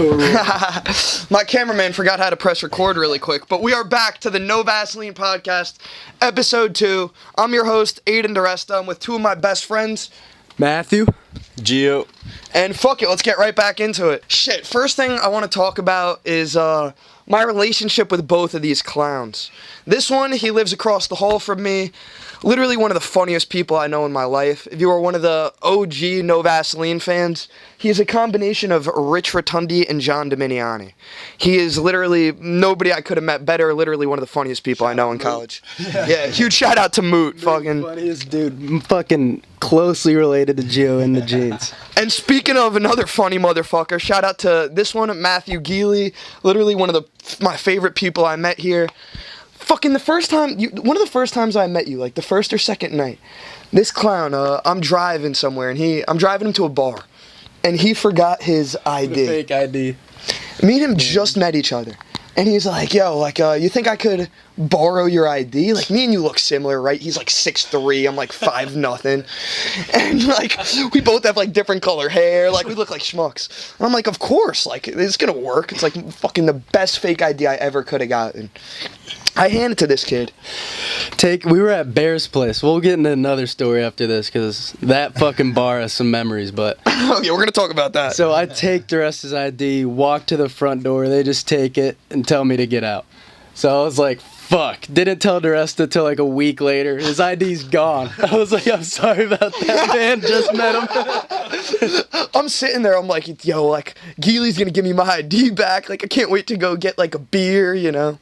My cameraman forgot how to press record really quick, but we are back to the No Vaseline Podcast, episode 2. I'm your host, Aidan Diresta. I'm with two of my best friends, Matthew. Gio. And fuck it, let's get right back into it. Shit, first thing I want to talk about is my relationship with both of these clowns. This one, he lives across the hall from me. Literally one of the funniest people I know in my life. If you are one of the OG No Vaseline fans, he is a combination of Rich Rotundi and John Dominiani. He is literally, nobody I could have met better, literally one of the funniest people I know in college. Yeah, huge shout out to Moot. Fucking funniest dude. Fucking closely related to Gio in the jeans. And speaking of another funny motherfucker, shout out to this one, Matthew Geely. Literally one of my favorite people I met here. Fucking one of the first times I met you, like the first or second night, this clown, I'm driving somewhere, and I'm driving him to a bar, and he forgot his ID. The fake ID. Me and him just met each other, and he's like, yo, like, you think I could borrow your ID? Like, me and you look similar, right? He's like 6'3", I'm like 5'0", and like, we both have like different color hair, like, we look like schmucks. And I'm like, of course, like, it's gonna work. It's like fucking the best fake ID I ever could have gotten. I hand it to this kid. We were at Bear's place. We'll get into another story after this, because that fucking bar has some memories, but... Oh, yeah, we're going to talk about that. So I take Diresta's ID, walk to the front door, they just take it and tell me to get out. So I was like, fuck. Didn't tell Diresta till like a week later. His ID's gone. I was like, I'm sorry about that, man. Just met him. I'm sitting there, I'm like, yo, like, Geely's going to give me my ID back. Like, I can't wait to go get like a beer, you know?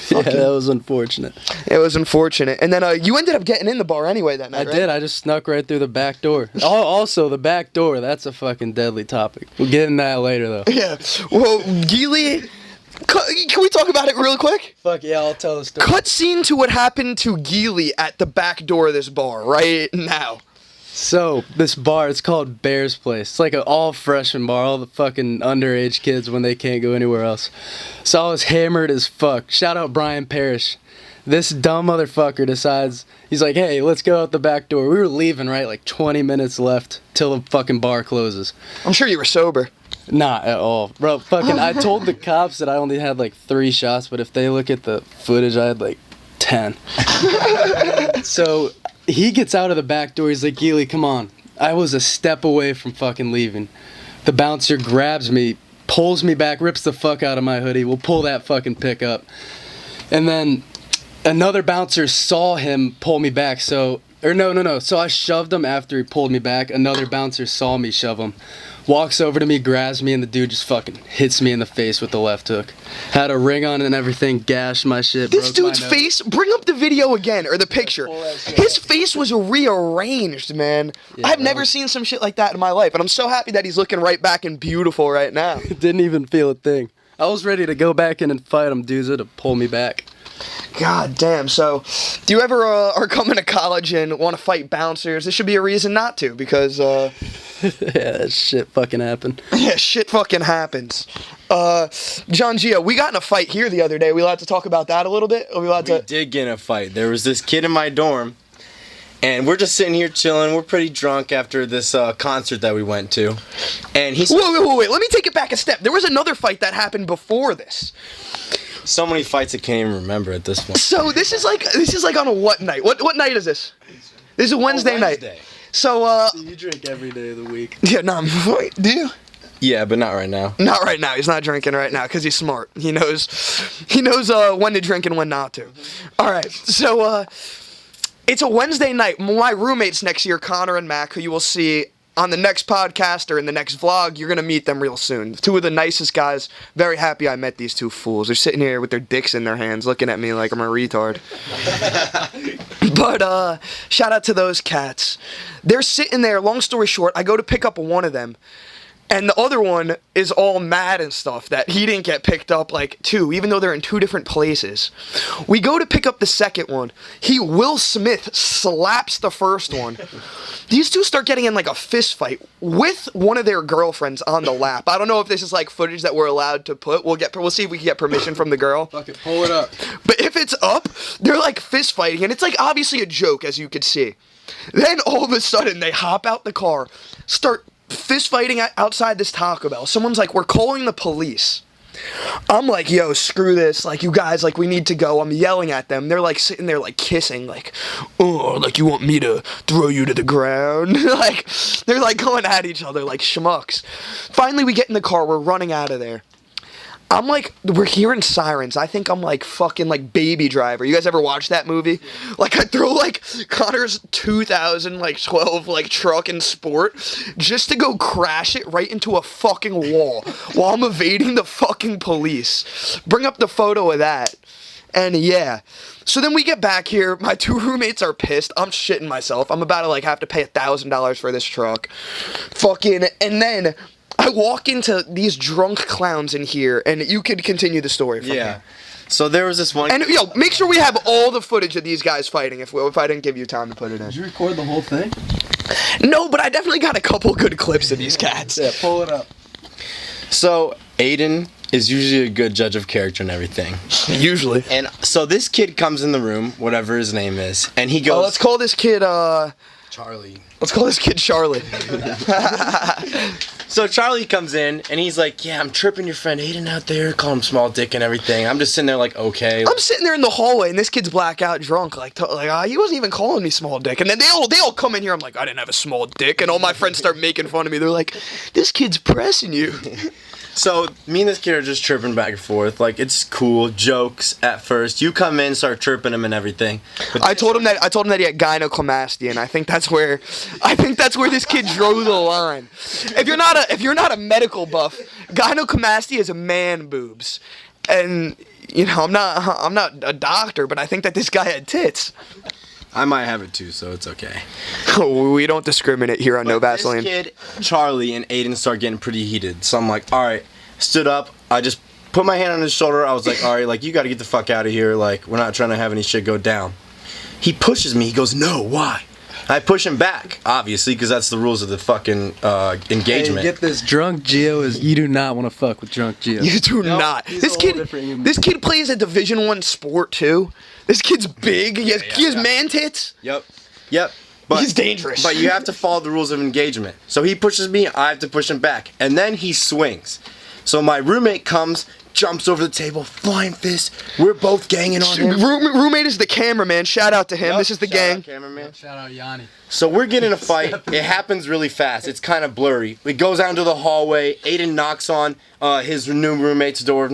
Yeah, that was unfortunate. It was unfortunate. And then you ended up getting in the bar anyway that night, I did. I just snuck right through the back door. Also, the back door, that's a fucking deadly topic. We'll get into that later, though. Yeah. Well, Geely, can we talk about it real quick? Fuck yeah, I'll tell the story. Cut scene to what happened to Geely at the back door of this bar right now. So, this bar, it's called Bear's Place. It's like an all-freshman bar, all the fucking underage kids when they can't go anywhere else. So I was hammered as fuck. Shout out Brian Parrish. This dumb motherfucker decides, he's like, hey, let's go out the back door. We were leaving, right? Like 20 minutes left till the fucking bar closes. I'm sure you were sober. Not at all. Bro, fucking, I told the cops that I only had like 3 shots, but if they look at the footage, I had like 10. So... he gets out of the back door. He's like, Geely, come on. I was a step away from fucking leaving. The bouncer grabs me, pulls me back, rips the fuck out of my hoodie. We'll pull that fucking pick up. And then another bouncer saw him pull me back. So I shoved him after he pulled me back. Another bouncer saw me shove him. Walks over to me, grabs me, and the dude just fucking hits me in the face with the left hook. Had a ring on and everything, gashed my shit. This dude's face, bring up the video again, or the picture. His face was rearranged, man. Yeah, I've never seen some shit like that in my life, and I'm so happy that he's looking right back and beautiful right now. Didn't even feel a thing. I was ready to go back in and fight him, dudes, to pull me back. God damn. So, do you ever are coming to college and want to fight bouncers? This should be a reason not to, because yeah, that shit fucking happened. Yeah, shit fucking happens. John Gio, we got in a fight here the other day. Are we allowed to talk about that a little bit? We did get in a fight. There was this kid in my dorm, and we're just sitting here chilling. We're pretty drunk after this concert that we went to. And he's... Wait. Let me take it back a step. There was another fight that happened before this. So many fights I can't even remember at this point. So this is like on a what night? What night is this? This is a Wednesday night. So you drink every day of the week. Yeah, no, do you? Yeah, but not right now. Not right now. He's not drinking right now because he's smart. He knows when to drink and when not to. All right. So it's a Wednesday night. My roommates next year, Connor and Mac, who you will see on the next podcast or in the next vlog. You're going to meet them real soon. Two of the nicest guys. Very happy I met these two fools. They're sitting here with their dicks in their hands looking at me like I'm a retard. But shout out to those cats. They're sitting there. Long story short, I go to pick up one of them. And the other one is all mad and stuff that he didn't get picked up like two, even though they're in two different places. We go to pick up the second one. Will Smith slaps the first one. These two start getting in like a fist fight with one of their girlfriends on the lap. I don't know if this is like footage that we're allowed to put. We'll see if we can get permission from the girl. Fuck it, pull it up. But if it's up, they're like fist fighting, and it's like obviously a joke, as you could see. Then all of a sudden they hop out the car, start fist fighting outside this Taco Bell. Someone's like, we're calling the police. I'm like, yo, screw this. Like, you guys, like, we need to go. I'm yelling at them. They're like sitting there, like, kissing, like, oh, like, you want me to throw you to the ground? Like, they're like going at each other like schmucks. Finally, we get in the car. We're running out of there. I'm like, we're hearing sirens. I think I'm like fucking like Baby Driver. You guys ever watch that movie? Like, I throw like Connor's 2012 like truck and sport just to go crash it right into a fucking wall while I'm evading the fucking police. Bring up the photo of that. And yeah. So then we get back here. My 2 roommates are pissed. I'm shitting myself. I'm about to like have to pay $1,000 for this truck. Fucking, and then I walk into these drunk clowns in here, and you could continue the story from here. So there was this one. And yo, make sure we have all the footage of these guys fighting if I didn't give you time to put it in. Did you record the whole thing? No, but I definitely got a couple good clips of these cats. Yeah, pull it up. So Aidan is usually a good judge of character and everything. Usually. And so this kid comes in the room, whatever his name is, and he goes. Let's call this kid Charlie. Let's call this kid Charlie. So Charlie comes in and he's like, yeah, I'm tripping your friend Aidan out there, call him small dick and everything. I'm just sitting there like, okay. I'm sitting there in the hallway and this kid's blackout drunk, he wasn't even calling me small dick. And then they all come in here. I'm like, I didn't have a small dick, and all my friends start making fun of me. They're like, this kid's pressing you. So me and this kid are just tripping back and forth. Like, it's cool, jokes at first. You come in, start chirping him and everything. But I told him that he had gynecomastia, and I think that's where this kid drew the line. If you're not a medical buff, gynecomastia is a man boobs, and you know I'm not a doctor, but I think that this guy had tits. I might have it too, so it's okay. We don't discriminate here on No Vaseline. This kid, Charlie, and Aidan start getting pretty heated. So I'm like, all right, stood up. I just put my hand on his shoulder. I was like, all right, like, you got to get the fuck out of here. Like, we're not trying to have any shit go down. He pushes me. He goes, no, why? I push him back, obviously, because that's the rules of the fucking engagement. Hey, get this, drunk Gio you do not want to fuck with drunk Gio. You do not. This kid plays a Division I sport too. This kid's big. He has man tits. Yep. But he's dangerous. But you have to follow the rules of engagement. So he pushes me, I have to push him back. And then he swings. So my roommate comes, jumps over the table, flying fist. We're both ganging on him. Roommate is the cameraman. Shout out to him. This is the gang. Out, cameraman. Shout out GIANI. So we're getting in a fight. It happens really fast. It's kind of blurry. It goes out into the hallway. Aidan knocks on his roommate's door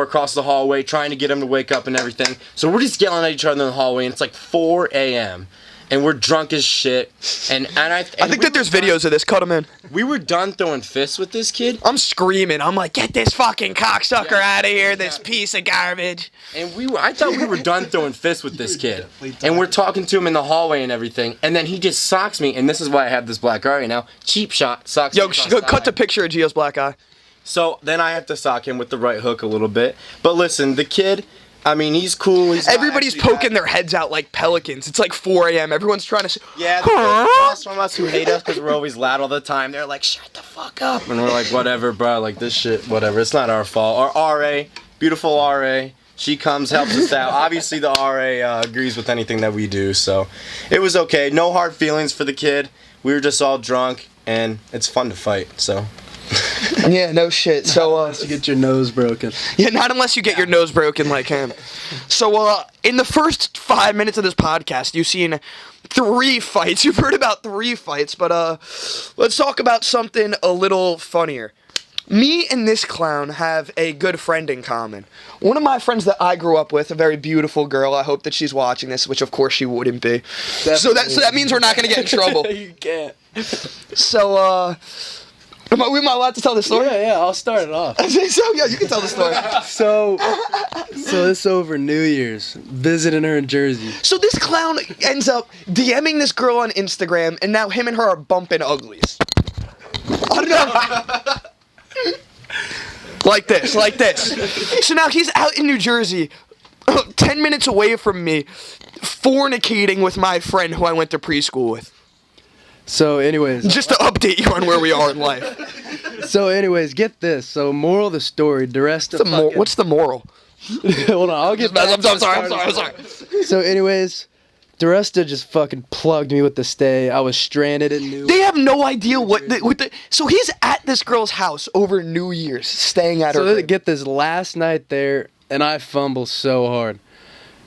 across the hallway, trying to get him to wake up and everything. So we're just yelling at each other in the hallway, and it's like 4 a.m. And we're drunk as shit. And I think that there's videos of this. Cut them in. We were done throwing fists with this kid. I'm screaming. I'm like, get this fucking cocksucker out of here, this piece of garbage. And I thought we were done throwing fists with this kid. And we're talking to him in the hallway and everything. And then he just socks me. And this is why I have this black eye right now. Cheap shot. Socks me. Yo, cut the picture of Gio's black eye. So then I have to sock him with the right hook a little bit. But listen, the kid, I mean, he's cool. Everybody's poking their heads out like pelicans. It's like 4 a.m. Everyone's trying to. Yeah, the people from us who hate us because we're always loud all the time. They're like, shut the fuck up. And we're like, whatever, bro. Like, this shit, whatever. It's not our fault. Our RA, beautiful RA, she comes, helps us out. Obviously, the RA agrees with anything that we do. So it was okay. No hard feelings for the kid. We were just all drunk, and it's fun to fight. So. Yeah, no shit. So unless you get your nose broken. Yeah, not unless you get your nose broken like him. So in the first 5 minutes of this podcast, you've seen 3 fights. You've heard about 3 fights, but let's talk about something a little funnier. Me and this clown have a good friend in common. One of my friends that I grew up with, a very beautiful girl. I hope that she's watching this, which of course she wouldn't be. So that means we're not going to get in trouble. You can't. So Am I allowed to tell the story? Yeah, I'll start it off. So, yeah, you can tell the story. So this over New Year's, visiting her in Jersey. So this clown ends up DMing this girl on Instagram, and now him and her are bumping uglies. I don't know. Like this. So now he's out in New Jersey, 10 minutes away from me, fornicating with my friend who I went to preschool with. So anyways. Just to update you on where we are in life. So anyways, get this. So moral of the story, Diresta. What's the moral? Hold on, I'll get back. I'm sorry. So anyways, Diresta just fucking plugged me with the stay. I was stranded in New. They have no idea so he's at this girl's house over New Year's, staying at her So crib. get this, last night there, and I fumble so hard.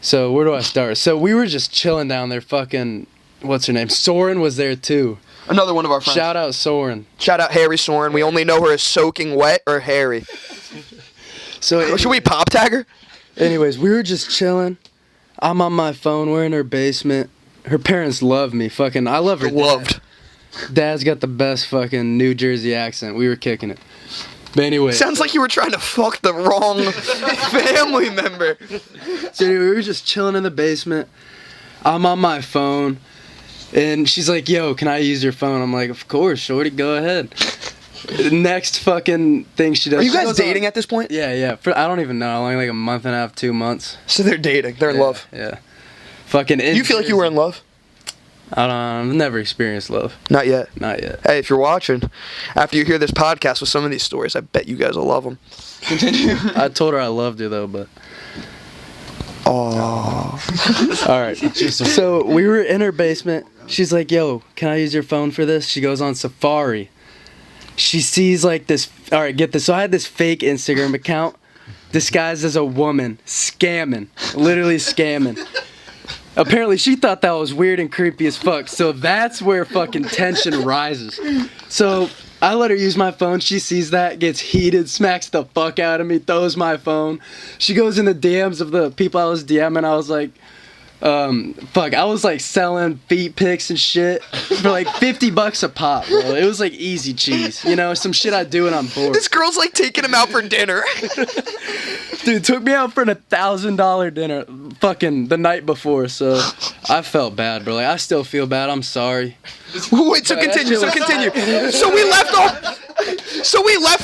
So where do I start? So we were just chilling down there. Fucking, what's her name? Soren was there too. Another one of our friends. Shout out Soren. Shout out Harry Soren. We only know her as Soaking Wet or Harry. So Should we pop tag her? anyways, we were just chilling. I'm on my phone. We're in her basement. Her parents love me. Fucking, I love her. Loved. Dad's got the best fucking New Jersey accent. We were kicking it. But anyway. Sounds like you were trying to fuck the wrong family member. So anyway, we were just chilling in the basement. I'm on my phone. And she's like, yo, can I use your phone? I'm like, of course, shorty, go ahead. Next fucking thing she does. Are you she guys goes dating on- at this point? Yeah. I don't even know. Only like a month and a half, 2 months. So they're dating. They're in love. Yeah. Fucking. You feel like you were in love? I don't know. I've never experienced love. Not yet. Not yet. Hey, if you're watching, after you hear this podcast with some of these stories, I bet you guys will love them. Continue. I told her I loved her though, but. Oh. All right. So we were in her basement. She's like, yo, can I use your phone for this? She goes on Safari. She sees like this. All right, get this. So I had this fake Instagram account disguised as a woman scamming. Literally scamming. Apparently she thought that was weird and creepy as fuck. So that's where fucking tension rises. So I let her use my phone. She sees that, gets heated, smacks the fuck out of me, throws my phone. She goes in the DMs of the people I was DMing. I was like, I was like selling feet pics and shit for like $50 a pop, bro. It was like easy cheese, you know, some shit I do when I'm bored. This girl's like taking him out for dinner. Dude, took me out for a $1,000 dinner fucking the night before, so I felt bad, bro. Like, I still feel bad. I'm sorry. Wait, so continue. So we left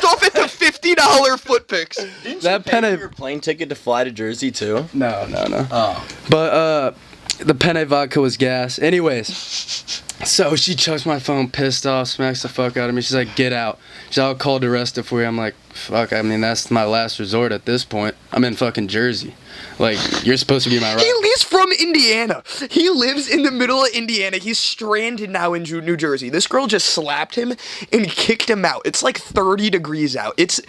off at the $50 foot pics. That penne. Your plane ticket to fly to Jersey too? No. Oh. But the penne vodka was gas. Anyways, so she chucks my phone, pissed off, smacks the fuck out of me. She's like, get out. She's like, I'll call Diresta for you. I'm like, fuck, I mean, that's my last resort at this point. I'm in fucking Jersey. Like, you're supposed to be my right. He's from Indiana. He lives in the middle of Indiana. He's stranded now in New Jersey. This girl just slapped him and kicked him out. It's like 30 degrees out. It's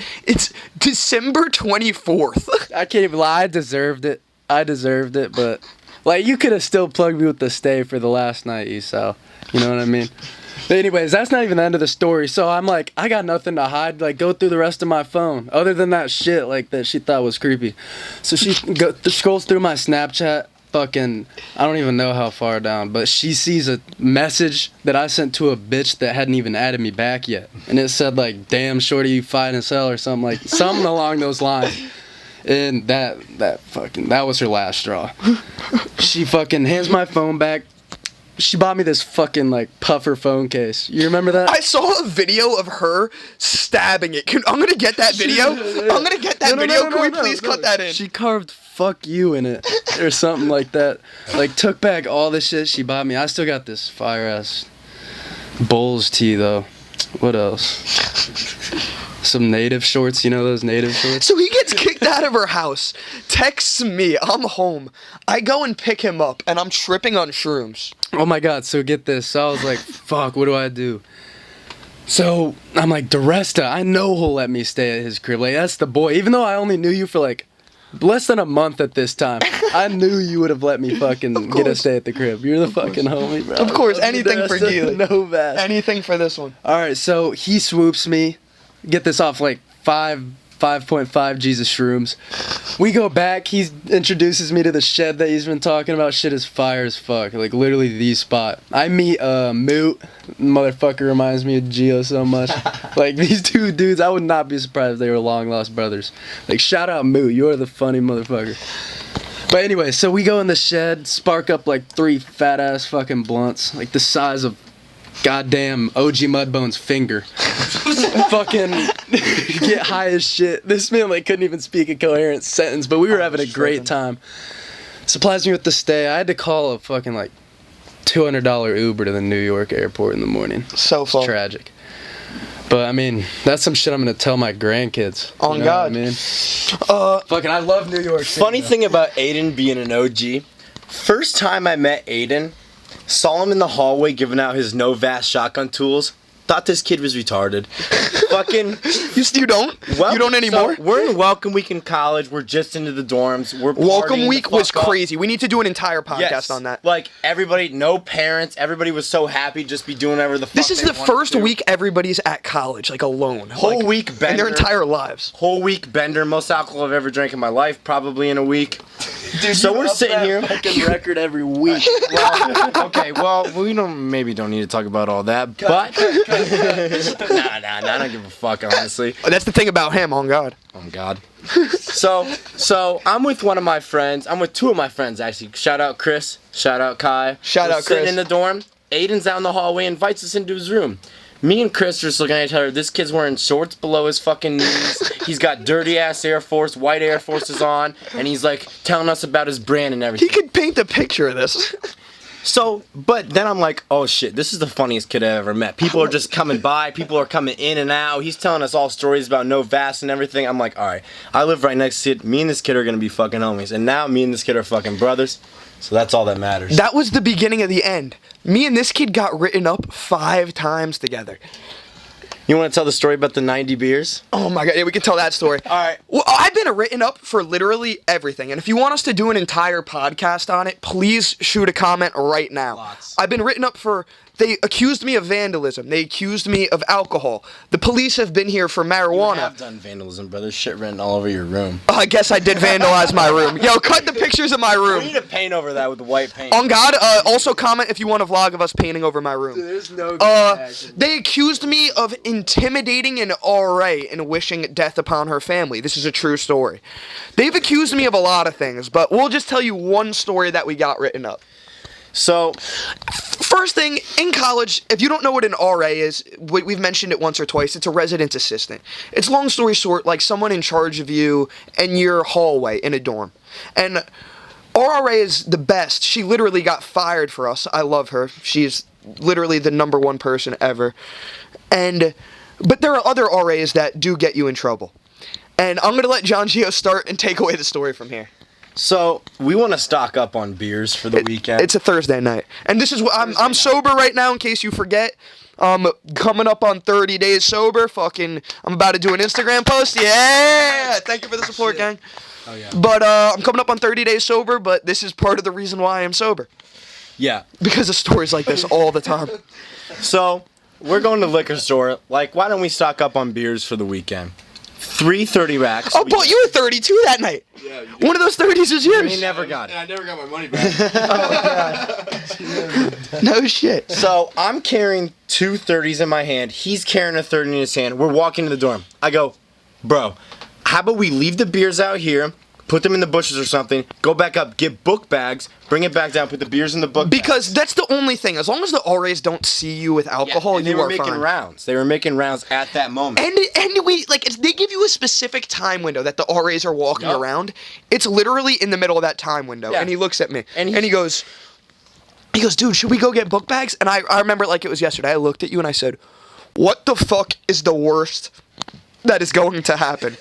December 24th. I can't even lie. I deserved it, but, like, you could have still plugged me with the stay for the last night, Esau. You know what I mean? But anyways, that's not even the end of the story. So I'm like, I got nothing to hide. Like, go through the rest of my phone. Other than that shit, like, that she thought was creepy. So she scrolls through my Snapchat. Fucking, I don't even know how far down. But she sees a message that I sent to a bitch that hadn't even added me back yet. And it said, like, damn, shorty, you fine as hell or something. Something along those lines. And that was her last straw. She fucking hands my phone back. She bought me this fucking, like, puffer phone case. You remember that? I saw a video of her stabbing it. I'm gonna get that video. Can we please cut that in? She carved "fuck you" in it or something like that. Like, took back all the shit she bought me. I still got this fire ass Bulls tee though. What else? Some native shorts, you know those native shorts? So he gets kicked out of her house, texts me, I'm home. I go and pick him up, and I'm tripping on shrooms. Oh my god, so get this. So I was like, fuck, what do I do? So I'm like, Diresta, I know he'll let me stay at his crib. Like, that's the boy. Even though I only knew you for like less than a month at this time, I knew you would have let me fucking get a stay at the crib. You're the fucking homie, bro. Of course, anything for you. No Vaseline. Anything for this one. Alright, so he swoops me. Get this off like 5.5 Jesus shrooms. We go back. He introduces me to the shed that he's been talking about. Shit is fire as fuck. Like, literally the spot. I meet Moot. Motherfucker reminds me of Gio so much. Like, these two dudes, I would not be surprised if they were long lost brothers. Like, shout out Moot. You're the funny motherfucker. But anyway, so we go in the shed, spark up like 3 fat ass fucking blunts. Like the size of goddamn OG Mudbone's finger. Fucking get high as shit. This man like couldn't even speak a coherent sentence, but we were having a great time. Supplies me with the stay. I had to call a fucking like $200 Uber to the New York airport in the morning. So fun. It's tragic. But I mean, that's some shit I'm gonna tell my grandkids. On you know God. what I mean? Fucking, I love New York City. Funny thing about Aidan being an OG, First time I met Aidan, saw him in the hallway giving out his No Vaseline shotgun tools. Thought this kid was retarded. Fucking. You don't? Well, you don't anymore? So we're in welcome week in college. We're just into the dorms. We're welcome week was up. crazy. We need to do an entire podcast Yes. on that. Like everybody, no parents. Everybody was so happy, just be doing whatever the fuck. This is they the wanted first to. week everybody's at college, like alone. Whole like, week bender. in their entire lives. Whole week bender. Most alcohol I've ever drank in my life, probably in a week. Dude, so we're sitting here. Fucking record every week. Well, okay, well, we maybe don't need to talk about all that, but nah, I don't give a fuck, honestly. That's the thing about him, on God. Oh God. So I'm with one of my friends. I'm with two of my friends actually. Shout out Chris. Shout out Kai. Shout out sitting Chris. in the dorm. Aidan's out in the hallway, invites us into his room. Me and Chris are just looking at each other. This kid's wearing shorts below his fucking knees. He's got dirty ass white Air Forces on, and he's like telling us about his brand and everything. He could paint a picture of this. So, but then I'm like, oh shit, this is the funniest kid I've ever met. People are just coming by, people are coming in and out. He's telling us all stories about No Vaseline and everything. I'm like, alright, I live right next to it. Me and this kid are gonna be fucking homies. And now me and this kid are fucking brothers. So that's all that matters. That was the beginning of the end. Me and this kid got written up 5 times together. You want to tell the story about the 90 beers? Oh my God, yeah, we can tell that story. All right. Well, I've been written up for literally everything, and if you want us to do an entire podcast on it, please shoot a comment right now. Lots. I've been written up for. They accused me of vandalism. They accused me of alcohol. The police have been here for marijuana. I've done vandalism, brother. Shit written all over your room. I guess I did vandalize my room. Yo, cut the pictures of my We room. need to paint over that with the white paint. On God, also comment if you want a vlog of us painting over my room. There's no good action. They accused me of intimidating an RA and wishing death upon her family. This is a true story. They've accused me of a lot of things, but we'll just tell you one story that we got written up. So, First thing, in college, if you don't know what an RA is, we've mentioned it once or twice, it's a residence assistant. It's long story short, like someone in charge of you in your hallway in a dorm. And our RA is the best. She literally got fired for us. I love her. She's literally the #1 person ever. But there are other RAs that do get you in trouble. And I'm going to let John Gio start and take away the story from here. So we want to stock up on beers for the weekend. It's a Thursday night. And this is what I'm sober right now in case you forget. Coming up on 30 days sober. Fucking, I'm about to do an Instagram post. Yeah! Thank you for the support, gang. Oh, yeah. But I'm coming up on 30 days sober, but this is part of the reason why I'm sober. Yeah. Because of stories like this all the time. So we're going to the liquor store. Like, why don't we stock up on beers for the weekend? 3 30 racks. Oh, but you were 32 that night. Yeah, you One of those 30s is yours. We never got it. I never got my money back. No shit. So I'm carrying 2 30s in my hand. He's carrying a 30 in his hand. We're walking to the dorm. I go, bro, how about we leave the beers out here, put them in the bushes or something, go back up, get book bags, bring it back down, put the beers in the book Because bags. that's the only thing. As long as the RAs don't see you with alcohol, and you they were are making fine. rounds. They were making rounds at that moment. And we like they give you a specific time window that the RAs are walking Yup. around. It's literally in the middle of that time window. Yeah. And he looks at me And and he goes, dude, should we go get book bags? And I remember it like it was yesterday. I looked at you and I said, what the fuck is the worst that is going to happen?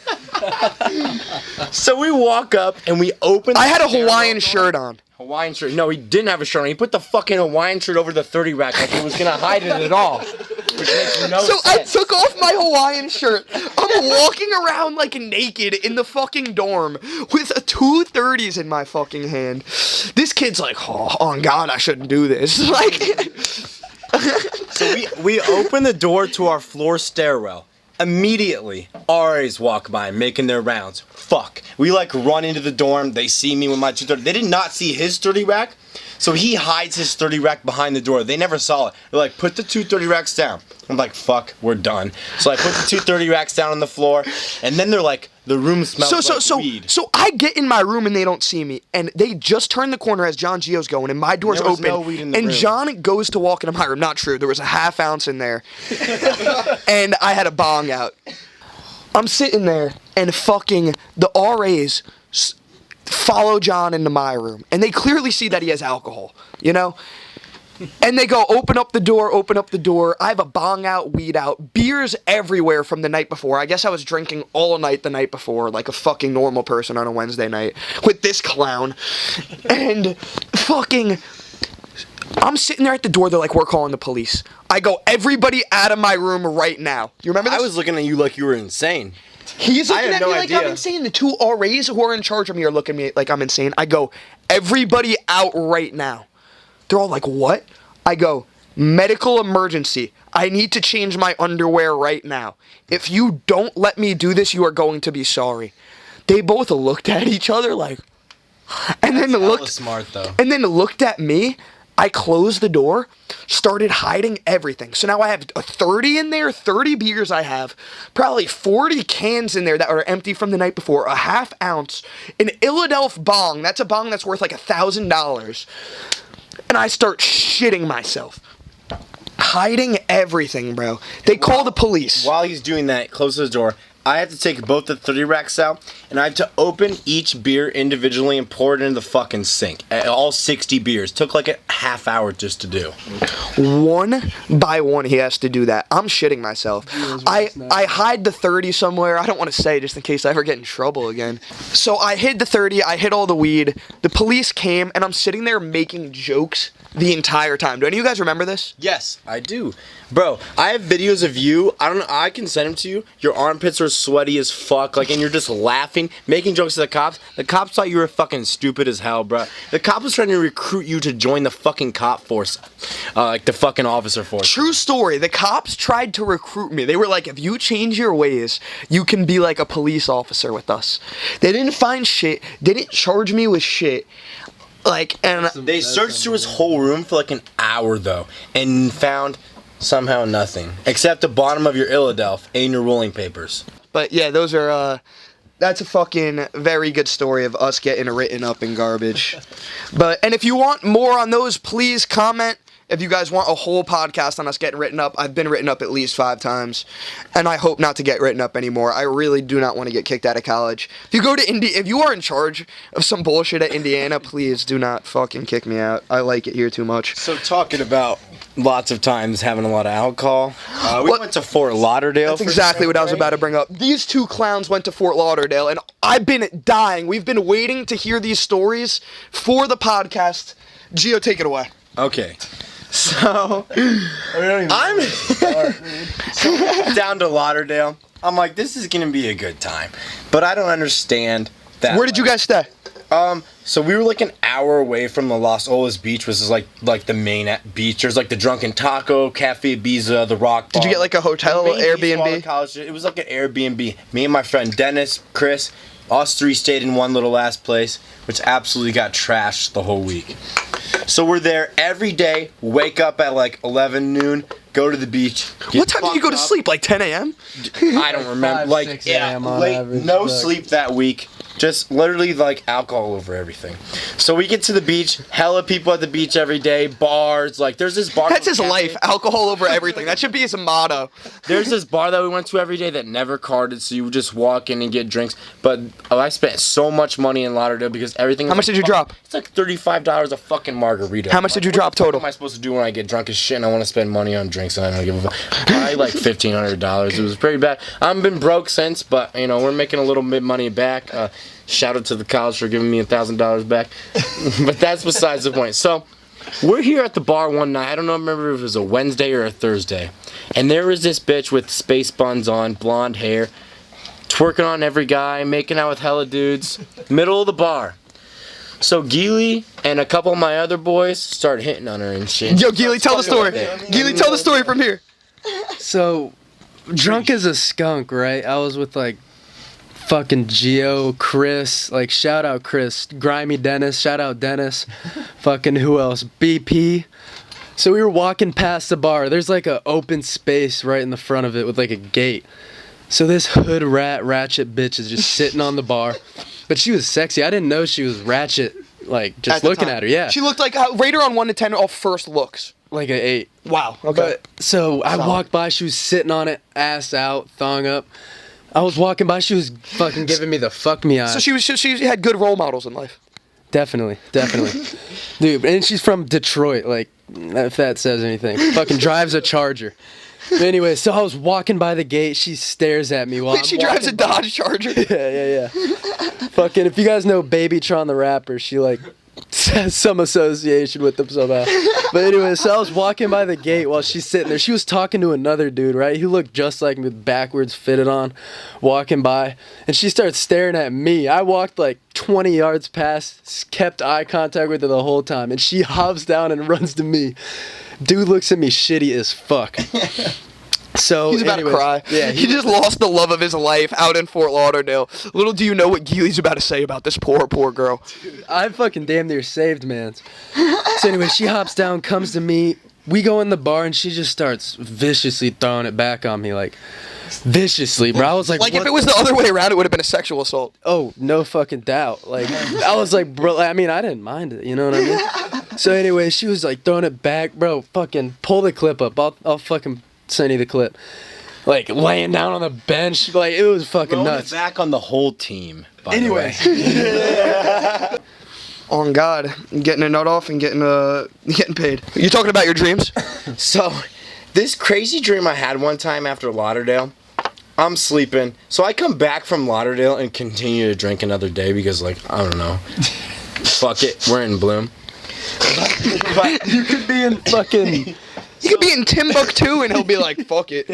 So we walk up and we open. I had a the stairwell Hawaiian door. shirt on. Hawaiian shirt. No, he didn't have a shirt on. He put the fucking Hawaiian shirt over the 30 rack like he was gonna hide it at all. Which makes no So I sense. took off my Hawaiian shirt. I'm walking around like naked in the fucking dorm with 2 30s in my fucking hand. This kid's like, oh, on God, I shouldn't do this. Like, So we open the door to our floor stairwell. Immediately, RAs walk by making their rounds. Fuck. We like run into the dorm. They see me with my 230. They did not see his 30 rack. So he hides his 30 rack behind the door. They never saw it. They're like, put the 230 racks down. I'm like, fuck, we're done. So I put the 230 racks down on the floor. And then they're like, the room smells like weed. So I get in my room and they don't see me, and they just turn the corner as John Gio's going, and my door's There was open, no weed in the and room. John goes to walk into my room. Not true. There was a ½ ounce in there, and I had a bong out. I'm sitting there, and fucking the RAs follow John into my room, and they clearly see that he has alcohol, you know? And they go, open up the door, open up the door. I have a bong out, weed out, beers everywhere from the night before. I guess I was drinking all night the night before, like a fucking normal person on a Wednesday night with this clown. And fucking, I'm sitting there at the door. They're like, we're calling the police. I go, everybody out of my room right now. You remember this? I was looking at you like you were insane. He's looking had at no me like idea. I'm insane. The two RAs who are in charge of me are looking at me like I'm insane. I go, everybody out right now. They're all like, what? I go, medical emergency. I need to change my underwear right now. If you don't let me do this, you are going to be sorry. They both looked at each other like, and then looked smart though. And then looked at me. I closed the door, started hiding everything. So now I have a 30 in there, 30 beers I have, probably 40 cans in there that are empty from the night before, a half ounce, an Philadelphia bong. That's a bong that's worth like $1,000. And I start shitting myself. Hiding everything, bro. They call the police. While he's doing that, close the door. I had to take both the 30 racks out, and I had to open each beer individually and pour it into the fucking sink. All 60 beers. Took like a half hour just to do. One by one, he has to do that. I'm shitting myself. I hide the 30 somewhere. I don't want to say just in case I ever get in trouble again. So I hid the 30. I hid all the weed. The police came, and I'm sitting there making jokes the entire time. Do any of you guys remember this? Yes, I do. Bro, I have videos of you. I don't know. I can send them to you. Your armpits are sweaty as fuck, like, and you're just laughing, making jokes to the cops. The cops thought you were fucking stupid as hell, bro. The cop was trying to recruit you to join the fucking cop force, like the fucking officer force. True story. The cops tried to recruit me. They were like, if you change your ways, you can be like a police officer with us. They didn't find shit. They didn't charge me with shit. Like, and They searched through his whole room for like an hour though, and found somehow nothing except the bottom of your Philadelphia and your rolling papers. But yeah, those are, that's a fucking very good story of us getting written up in garbage. And if you want more on those, please comment. If you guys want a whole podcast on us getting written up, I've been written up at least 5 times, and I hope not to get written up anymore. I really do not want to get kicked out of college. If you go to if you are in charge of some bullshit at Indiana, please do not fucking kick me out. I like it here too much. So talking about lots of times having a lot of alcohol, we went to Fort Lauderdale. That's exactly what I was about to bring up. These two clowns went to Fort Lauderdale, and I've been dying. We've been waiting to hear these stories for the podcast. Gio, take it away. Okay. So, I'm down to Lauderdale. I'm like, this is gonna be a good time, but I don't understand that. Where did you guys stay? So we were like an hour away from the Las Olas Beach, which is like the main beach. There's like the Drunken Taco, Cafe Ibiza, the Rock Bar. Did you get like a hotel, The main beach Airbnb? while in college, it was like an Airbnb. Me and my friend Dennis, Chris, us 3 stayed in one little ass place, which absolutely got trashed the whole week. So we're there every day, wake up at like 11 noon, go to the beach. What time did you go to sleep? Like 10 a.m.? I don't remember. 5, Like, 6 yeah, a.m. on late, average, no but- sleep that week. Just literally like alcohol over everything. So we get to the beach, hella people at the beach every day, bars, like there's this bar. That's his life. Alcohol over everything. That should be his motto. There's this bar that we went to every day that never carded, so you would just walk in and get drinks. But I spent so much money in Lauderdale because everything. How much did you drop? It's like $35 a fucking margarita. How much did you drop total? What am I supposed to do when I get drunk as shit and I want to spend money on drinks and I don't give a fuck? Probably like $1,500. It was pretty bad. I haven't been broke since, but you know we're making a little bit of money back. Shout out to the college for giving me $1,000 back. But that's besides the point. So we're here at the bar one night. I don't know, remember if it was a Wednesday or a Thursday. And there was this bitch with space buns on, blonde hair, twerking on every guy, making out with hella dudes, middle of the bar. So Geely and a couple of my other boys start hitting on her and shit. Yo, Geely, tell the story. Geely, tell the story from here. So, drunk as a skunk, right? I was with like fucking Gio, Chris, like shout out Chris, Grimy Dennis, shout out Dennis, fucking who else? BP. So we were walking past the bar. There's like a open space right in the front of it with like a gate. So this hood ratchet bitch is just sitting on the bar. But she was sexy. I didn't know she was ratchet, like just looking at her. Yeah. She looked like, rate her on 1 to 10 off first looks. Like an 8. Wow. Okay. So I walked by, she was sitting on it, ass out, thong up. I was walking by, she was fucking giving me the fuck me eye. So she had good role models in life. Definitely. Dude, and she's from Detroit, like if that says anything. Fucking drives a Charger. But anyway, so I was walking by the gate. She stares at me while Wait, she drives a Dodge Charger? Yeah. Fucking, if you guys know Babytron the rapper, she like has some association with them somehow. But anyway, so I was walking by the gate while she's sitting there. She was talking to another dude, right? He looked just like me with backwards fitted on, walking by. And she starts staring at me. I walked like 20 yards past, kept eye contact with her the whole time. And she hops down and runs to me. Dude looks at me shitty as fuck. So he's about to cry. Yeah, he just lost the love of his life out in Fort Lauderdale. Little do you know what Geely's about to say about this poor girl. Dude, I fucking damn near saved mans. So anyway, she hops down, comes to me. We go in the bar and she just starts viciously throwing it back on me, like viciously, bro. I was like, if it was the other way around, it would have been a sexual assault. Oh, no fucking doubt. Like, I was like, bro, I mean, I didn't mind it, you know what I mean? So anyway, she was like throwing it back, bro. Fucking pull the clip up. I'll fucking send you the clip. Like laying down on the bench, like it was fucking nuts. Back on the whole team. Anyway. On God, getting a nut off and getting paid. You talking about your dreams? So, this crazy dream I had one time after Lauderdale, I'm sleeping. So I come back from Lauderdale and continue to drink another day because, like, I don't know. Fuck it, we're in bloom. But you could be in fucking... You could be in Timbuktu and he'll be like, fuck it.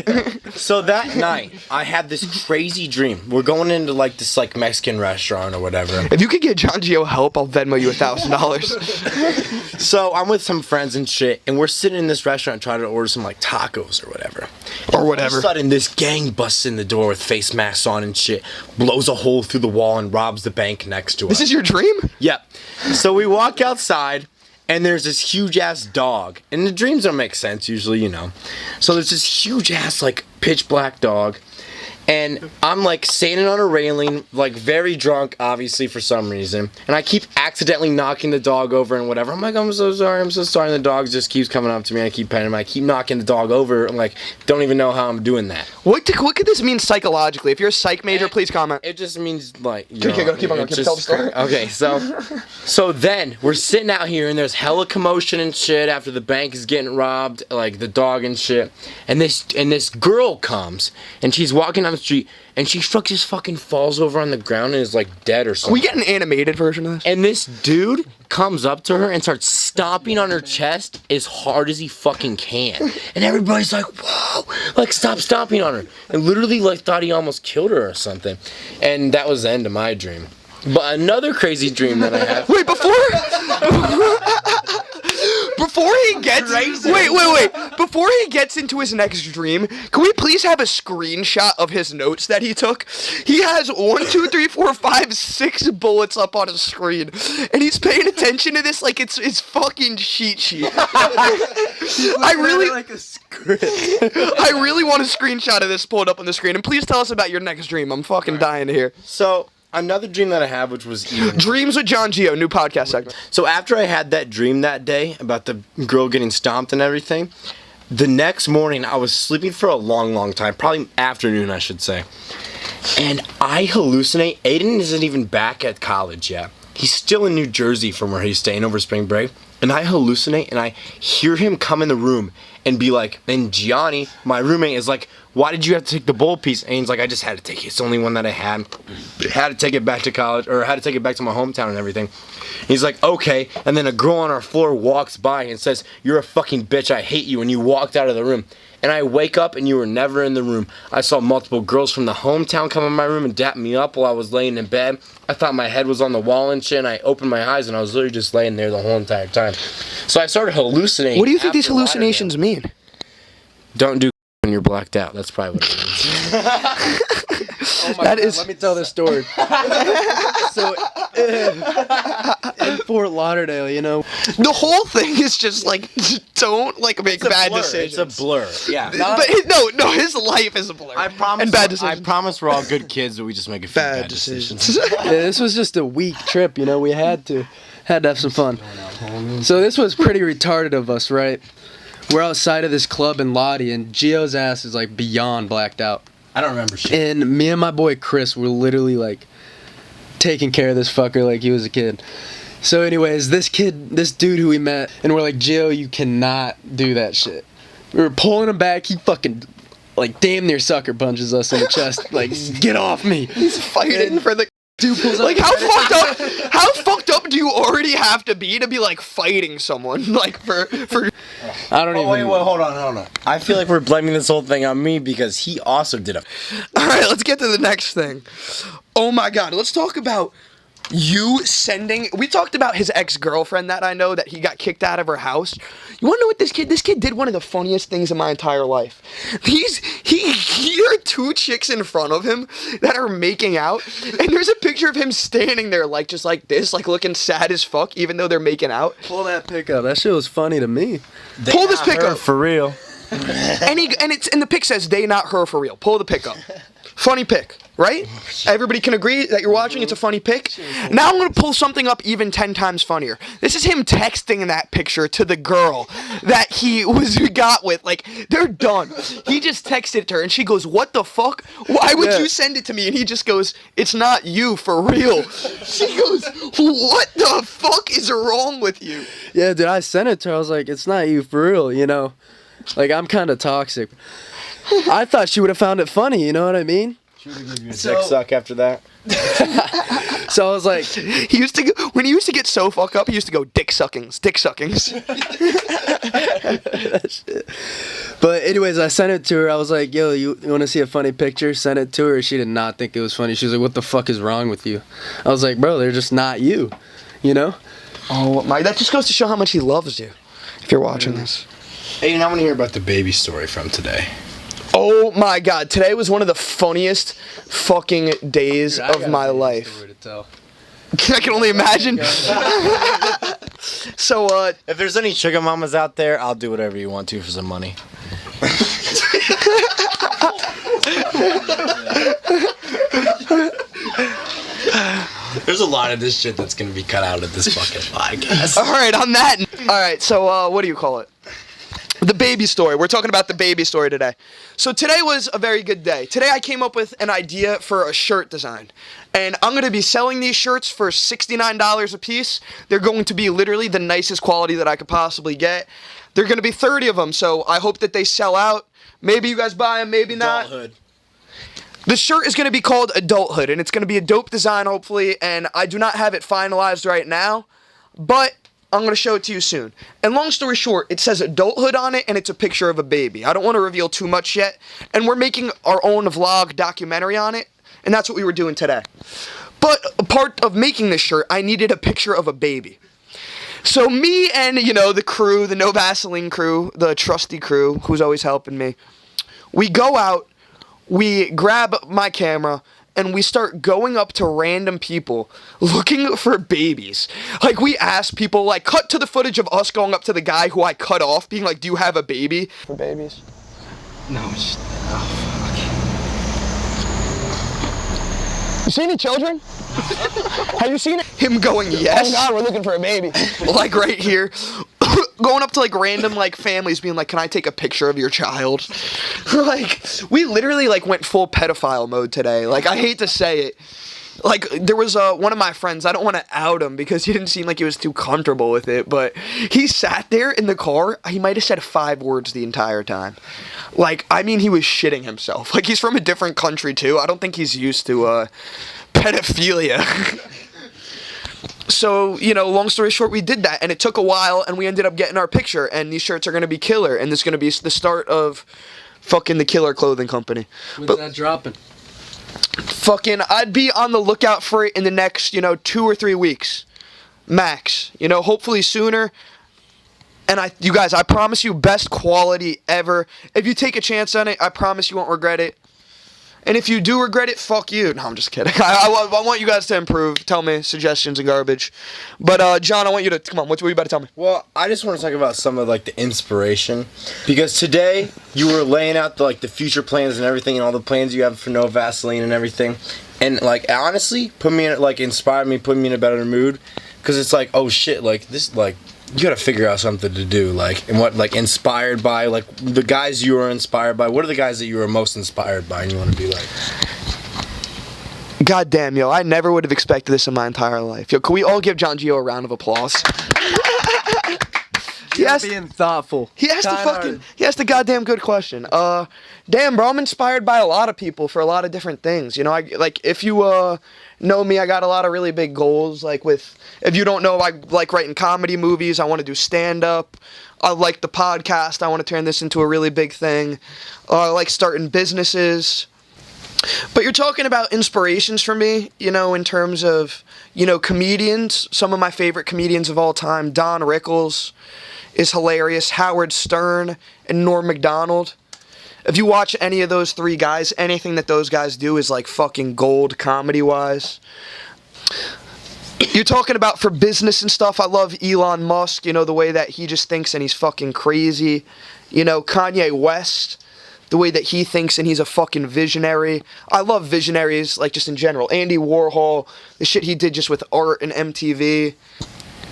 So that night, I had this crazy dream. We're going into like this like Mexican restaurant or whatever. If you could get John Gio help, I'll Venmo you $1,000. So I'm with some friends and shit, and we're sitting in this restaurant trying to order some like tacos or whatever. All of a sudden, this gang busts in the door with face masks on and shit, blows a hole through the wall and robs the bank next to us. This is your dream? Yep. So we walk outside. And there's this huge ass dog. And the dreams don't make sense usually, you know. So there's this huge ass like pitch black dog. And I'm like standing on a railing, like very drunk, obviously for some reason. And I keep accidentally knocking the dog over and whatever. I'm like, I'm so sorry. And the dog just keeps coming up to me. I keep petting him. I keep knocking the dog over. I'm like, don't even know how I'm doing that. What could this mean psychologically? If you're a psych major, please comment. It just means like, keep on going. Tell the story. Okay, so then we're sitting out here and there's hella commotion and shit after the bank is getting robbed, like the dog and shit. And this girl comes and she's walking down the street and she just fucking falls over on the ground and is like dead or something. Can we get an animated version of this? And this dude comes up to her and starts stomping on her chest as hard as he fucking can. And everybody's like, whoa, like stop stomping on her. And literally like thought he almost killed her or something. And that was the end of my dream. But another crazy dream that I have. Wait, before he gets before he gets into his next dream, can we please have a screenshot of his notes that he took? He has 1, 2, 3, 4, 5, 6 bullets up on his screen, and he's paying attention to this like it's his fucking cheat sheet. I really like a script. I really want a screenshot of this pulled up on the screen, and please tell us about your next dream. I'm fucking dying to hear. So another dream that I have, which was even Dreams with John Gio, new podcast segment. So after I had that dream that day about the girl getting stomped and everything, the next morning I was sleeping for a long time, probably afternoon I should say, and I hallucinate. Aidan isn't even back at college yet. He's still in New Jersey from where he's staying over spring break, and I hallucinate and I hear him come in the room and be like, and GIANI, my roommate, is like, why did you have to take the bowl piece? And he's like, I just had to take it. It's the only one that I had. Had to take it back to college, or had to take it back to my hometown and everything. He's like, okay. And then a girl on our floor walks by and says, you're a fucking bitch, I hate you. And you walked out of the room. And I wake up and you were never in the room. I saw multiple girls from the hometown come in my room and dap me up while I was laying in bed. I thought my head was on the wall and shit, and I opened my eyes and I was literally just laying there the whole entire time. So I started hallucinating. What do you think these hallucinations mean? Don't do when you're blacked out. That's probably what it means. Oh my God, let me tell this story. So, in Fort Lauderdale, you know, the whole thing is just like, don't like make bad decisions. It's a blur. Yeah. But no, his life is a blur. I promise. And bad decisions. I promise we're all good kids, but we just make a few bad decisions. Yeah, this was just a week trip, you know. We had to have some fun. So this was pretty retarded of us, right? We're outside of this club in Lottie, and Gio's ass is like beyond blacked out. I don't remember shit. And me and my boy Chris were literally like taking care of this fucker like he was a kid. So anyways, this dude who we met, and we're like, Joe, you cannot do that shit. We were pulling him back. He fucking, like, damn near sucker punches us in the chest. Like, get off me. He's fighting for the... Dude pulls Like, how fucked up do you already have to be like, fighting someone? Like, for... I don't even... Wait, hold on. I feel like we're blaming this whole thing on me because he also did a... Alright, let's get to the next thing. Oh my god, let's talk about you sending... We talked about his ex-girlfriend that I know that he got kicked out of her house. You wanna know what this kid did? One of the funniest things in my entire life. There are two chicks in front of him that are making out, and there's a picture of him standing there like just like this, like looking sad as fuck, even though they're making out. Pull that pic up. That shit was funny to me. Pull this pic up. For real. And the pic says they not her for real. Pull the pic up. Funny pic, right? Everybody can agree that you're watching. It's a funny pic. Now I'm gonna pull something up even 10 times funnier. This is him texting that picture to the girl that he got with. Like, they're done. He just texted it to her, and she goes, "What the fuck? Why would you send it to me?" And he just goes, "It's not you for real." She goes, "What the fuck is wrong with you?" Yeah, dude, I sent it to her. I was like, it's not you for real, you know? Like, I'm kind of toxic. I thought she would have found it funny, you know what I mean? She would have given you a dick suck after that. So I was like... When he used to get so fucked up, he used to go, dick suckings. But anyways, I sent it to her. I was like, yo, you want to see a funny picture? Sent it to her. She did not think it was funny. She was like, what the fuck is wrong with you? I was like, bro, they're just not you, you know? Oh my, that just goes to show how much he loves you, if you're watching this. Hey, I want to hear about the baby story from today. Oh my god, today was one of the funniest fucking days of my life. I can only imagine. So, if there's any sugar mamas out there, I'll do whatever you want to for some money. There's a lot of this shit that's gonna be cut out of this fucking podcast. Alright, on that. Alright, so, what do you call it? The baby story. We're talking about the baby story today. So today was a very good day. Today I came up with an idea for a shirt design. And I'm going to be selling these shirts for $69 a piece. They're going to be literally the nicest quality that I could possibly get. There are going to be 30 of them, so I hope that they sell out. Maybe you guys buy them, maybe not. Adulthood. The shirt is going to be called Adulthood, and it's going to be a dope design, hopefully. And I do not have it finalized right now, but I'm going to show it to you soon. And long story short, it says adulthood on it, and it's a picture of a baby. I don't want to reveal too much yet. And we're making our own vlog documentary on it, and that's what we were doing today. But a part of making this shirt, I needed a picture of a baby. So me and, the crew, the No Vaseline crew, the trusty crew, who's always helping me, we go out, we grab my camera, and we start going up to random people looking for babies. Like, we ask people, like, cut to the footage of us going up to the guy who I cut off, being like, do you have a baby? For babies? No, You see any children? Have you seen it? Him going, yes. Oh God, we're looking for a baby. Like, right here. Going up to, like, random, like, families being like, can I take a picture of your child? Like, we literally, like, went full pedophile mode today. Like, I hate to say it. Like, there was one of my friends, I don't want to out him because he didn't seem like he was too comfortable with it, but he sat there in the car, he might have said 5 words the entire time. Like, I mean, he was shitting himself. Like, he's from a different country, too. I don't think he's used to, pedophilia. So, long story short, we did that, and it took a while, and we ended up getting our picture, and these shirts are going to be killer, and this is going to be the start of fucking the Killer Clothing Company. When's that dropping? Fucking, I'd be on the lookout for it in the next, 2 or 3 weeks. Max. Hopefully sooner. And you guys, I promise you, best quality ever. If you take a chance on it, I promise you won't regret it. And if you do regret it, fuck you. No, I'm just kidding. I want you guys to improve. Tell me suggestions and garbage. But, John, I want you to, come on, what you about to tell me? Well, I just want to talk about some of, like, the inspiration. Because today, you were laying out, the future plans and everything, and all the plans you have for No Vaseline and everything. And, like, honestly, inspired me, put me in a better mood. Because it's like, oh, shit, like, this, like, you gotta figure out something to do, like, and what, like, inspired by, like, the guys you were inspired by. What are the guys that you were most inspired by and you want to be like? God damn, yo, I never would have expected this in my entire life. Yo, can we all give John Gio a round of applause? Being thoughtful. He asked a goddamn good question. Damn, bro, I'm inspired by a lot of people for a lot of different things. You know, if you know me, I got a lot of really big goals. If you don't know, I like writing comedy movies. I want to do stand-up. I like the podcast. I want to turn this into a really big thing. I like starting businesses. But you're talking about inspirations for me, you know, in terms of, you know, comedians. Some of my favorite comedians of all time, Don Rickles is hilarious, Howard Stern, and Norm Macdonald. If you watch any of those three guys, anything that those guys do is like fucking gold comedy-wise. You're talking about for business and stuff, I love Elon Musk, you know, the way that he just thinks and he's fucking crazy. You know, Kanye West, the way that he thinks and he's a fucking visionary. I love visionaries, like, just in general. Andy Warhol, the shit he did just with art and MTV.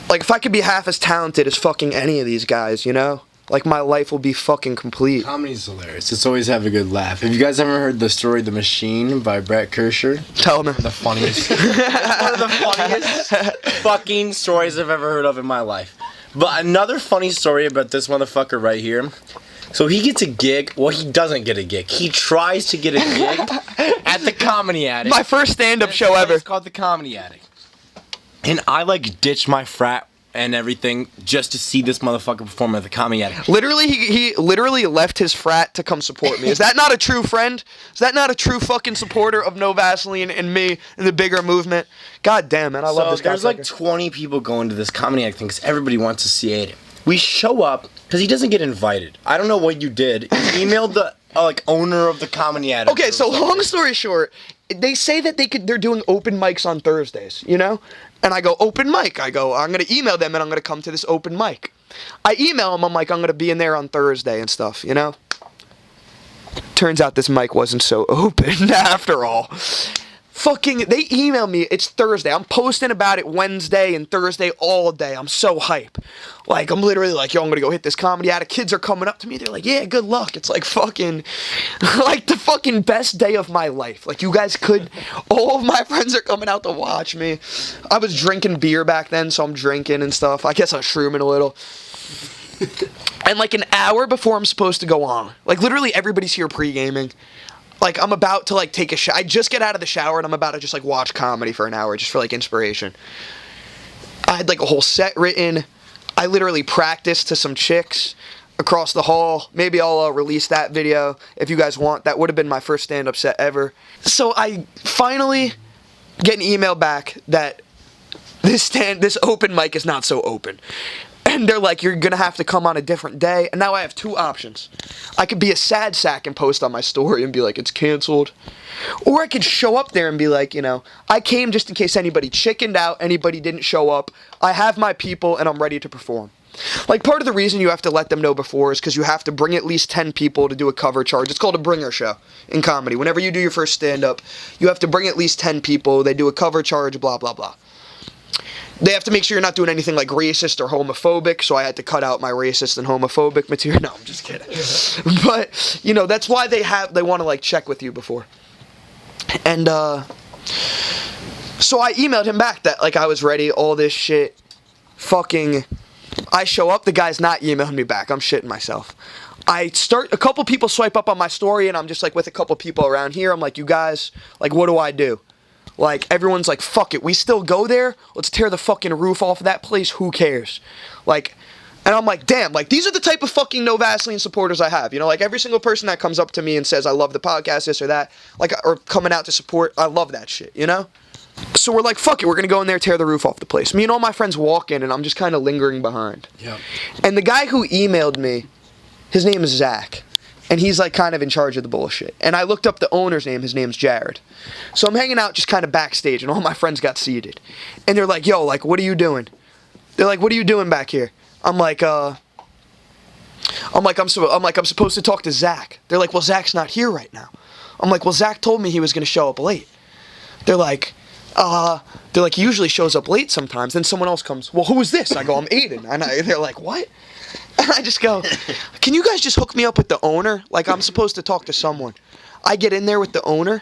Like, if I could be half as talented as fucking any of these guys, you know? Like, my life will be fucking complete. Comedy's hilarious. It's always have a good laugh. Have you guys ever heard the story The Machine by Brett Kirscher? Tell me. The funniest. One of the funniest fucking stories I've ever heard of in my life. But another funny story about this motherfucker right here. So he gets a gig. Well, he doesn't get a gig. He tries to get a gig at the Comedy Attic. My first stand-up show ever. It's called the Comedy Attic. And I like ditched my frat and everything just to see this motherfucker perform at the Comedy Attic. Literally, he literally left his frat to come support me. Is that not a true friend? Is that not a true fucking supporter of No Vaseline and me and the bigger movement? God damn, man, I love this guy. There's like 20 people going to this Comedy Attic thing because everybody wants to see Aidan. We show up because he doesn't get invited. I don't know what you did. You emailed the owner of the Comedy Attic. Okay, so long story short, they say that they're doing open mics on Thursdays, you know? And I go, open mic. I go, I'm going to email them and I'm going to come to this open mic. I email them, I'm like, I'm going to be in there on Thursday and stuff, you know? Turns out this mic wasn't so open after all. Fucking, they email me, it's Thursday. I'm posting about it Wednesday and Thursday all day. I'm so hype. Like, I'm literally like, yo, I'm gonna go hit this Comedy Attic. Kids are coming up to me. They're like, yeah, good luck. It's like fucking, like the fucking best day of my life. Like, you guys could, all of my friends are coming out to watch me. I was drinking beer back then, so I'm drinking and stuff. I guess I was shrooming a little. And like an hour before I'm supposed to go on, like literally everybody's here pre-gaming. Like, I'm about to, like, take a shower. I just get out of the shower, and I'm about to just, like, watch comedy for an hour just for, like, inspiration. I had, like, a whole set written. I literally practiced to some chicks across the hall. Maybe I'll release that video if you guys want. That would have been my first stand-up set ever. So I finally get an email back that this open mic is not so open. And they're like, you're going to have to come on a different day. And now I have two options. I could be a sad sack and post on my story and be like, it's canceled. Or I could show up there and be like, you know, I came just in case anybody chickened out, anybody didn't show up. I have my people and I'm ready to perform. Like, part of the reason you have to let them know before is because you have to bring at least 10 people to do a cover charge. It's called a bringer show in comedy. Whenever you do your first stand-up, you have to bring at least 10 people. They do a cover charge, blah, blah, blah. They have to make sure you're not doing anything like racist or homophobic, so I had to cut out my racist and homophobic material. No, I'm just kidding. But, you know, that's why they want to, like, check with you before. And, so I emailed him back that, like, I was ready, all this shit. Fucking, I show up, the guy's not emailing me back. I'm shitting myself. A couple people swipe up on my story, and I'm just, like, with a couple people around here. I'm like, you guys, like, what do I do? Like, everyone's like, fuck it, we still go there? Let's tear the fucking roof off of that place, who cares? Like, and I'm like, damn, like, these are the type of fucking No Vaseline supporters I have, you know? Like, every single person that comes up to me and says, I love the podcast, this or that, like, or coming out to support, I love that shit, you know? So we're like, fuck it, we're gonna go in there, tear the roof off the place. Me and all my friends walk in, and I'm just kind of lingering behind. Yep. And the guy who emailed me, his name is Zach. And he's, like, kind of in charge of the bullshit. And I looked up the owner's name. His name's Jared. So I'm hanging out just kind of backstage, and all my friends got seated. And they're like, yo, like, what are you doing? They're like, what are you doing back here? I'm supposed to talk to Zach. They're like, well, Zach's not here right now. I'm like, well, Zach told me he was going to show up late. They're like, he usually shows up late sometimes. Then someone else comes, well, who is this? I go, I'm Aidan. And they're like, what? And I just go, can you guys just hook me up with the owner? Like, I'm supposed to talk to someone. I get in there with the owner.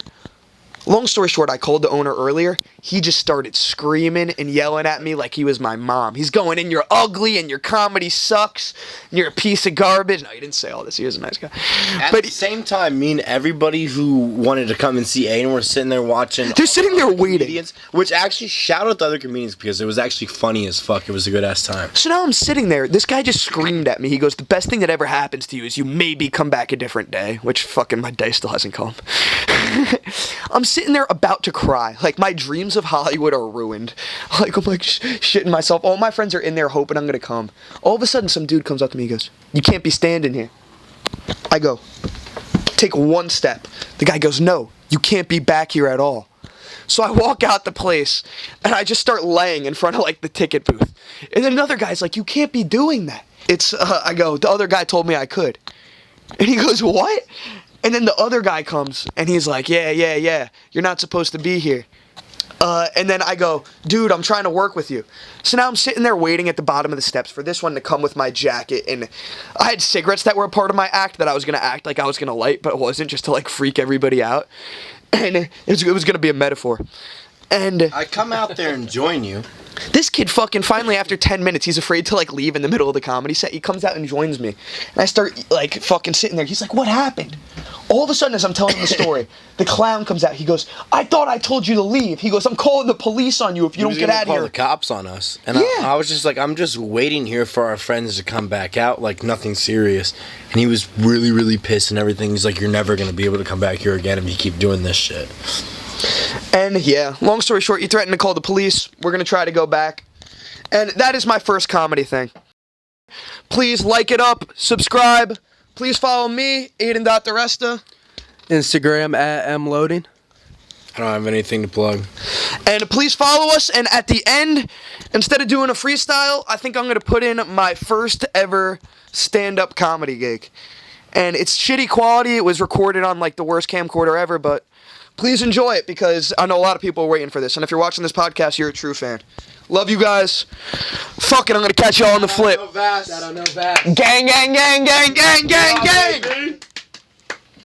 Long story short, I called the owner earlier. He just started screaming and yelling at me like he was my mom. He's going, and you're ugly, and your comedy sucks, and you're a piece of garbage. No, he didn't say all this. He was a nice guy. At the same time, me and everybody who wanted to come and see Aidan were sitting there watching. They're sitting there waiting. Which actually, shout out to other comedians because it was actually funny as fuck. It was a good-ass time. So now I'm sitting there. This guy just screamed at me. He goes, the best thing that ever happens to you is you maybe come back a different day. Which fucking my day still hasn't come. I'm sitting there about to cry. Like, my dreams of Hollywood are ruined. Like, I'm like shitting myself. All my friends are in there hoping I'm gonna come. All of a sudden, some dude comes up to me. He goes, you can't be standing here. I go, take one step. The guy goes, no, you can't be back here at all. So I walk out the place, and I just start laying in front of, like, the ticket booth. And then another guy's like, you can't be doing that. I go, the other guy told me I could. And he goes, what? And then the other guy comes, and he's like, yeah, you're not supposed to be here. And then I go, dude, I'm trying to work with you. So now I'm sitting there waiting at the bottom of the steps for this one to come with my jacket. And I had cigarettes that were a part of my act that I was going to act like I was going to light, but it wasn't, just to, like, freak everybody out. And it was going to be a metaphor. And I come out there and join you. This kid fucking finally, after 10 minutes, he's afraid to, like, leave in the middle of the comedy set. He comes out and joins me. And I start, like, fucking sitting there. He's like, what happened? All of a sudden, as I'm telling him the story, the clown comes out. He goes, I thought I told you to leave. He goes, I'm calling the police on you if you don't get out of here. Call the cops on us. And yeah. I was just like, I'm just waiting here for our friends to come back out, like nothing serious. And he was really, really pissed and everything. He's like, you're never going to be able to come back here again if you keep doing this shit. And yeah, long story short, you threatened to call the police. We're going to try to go back. And that is my first comedy thing. Please like it up, subscribe. Please follow me, Aidan.Diresta. Instagram at mloading. I don't have anything to plug. And please follow us. And at the end, instead of doing a freestyle, I think I'm going to put in my first ever stand-up comedy gig. And it's shitty quality. It was recorded on, like, the worst camcorder ever, but please enjoy it because I know a lot of people are waiting for this. And if you're watching this podcast, you're a true fan. Love you guys. Fuck it, I'm going to catch y'all on the flip. No Vaseline. Gang, gang, gang, gang, gang, gang, gang.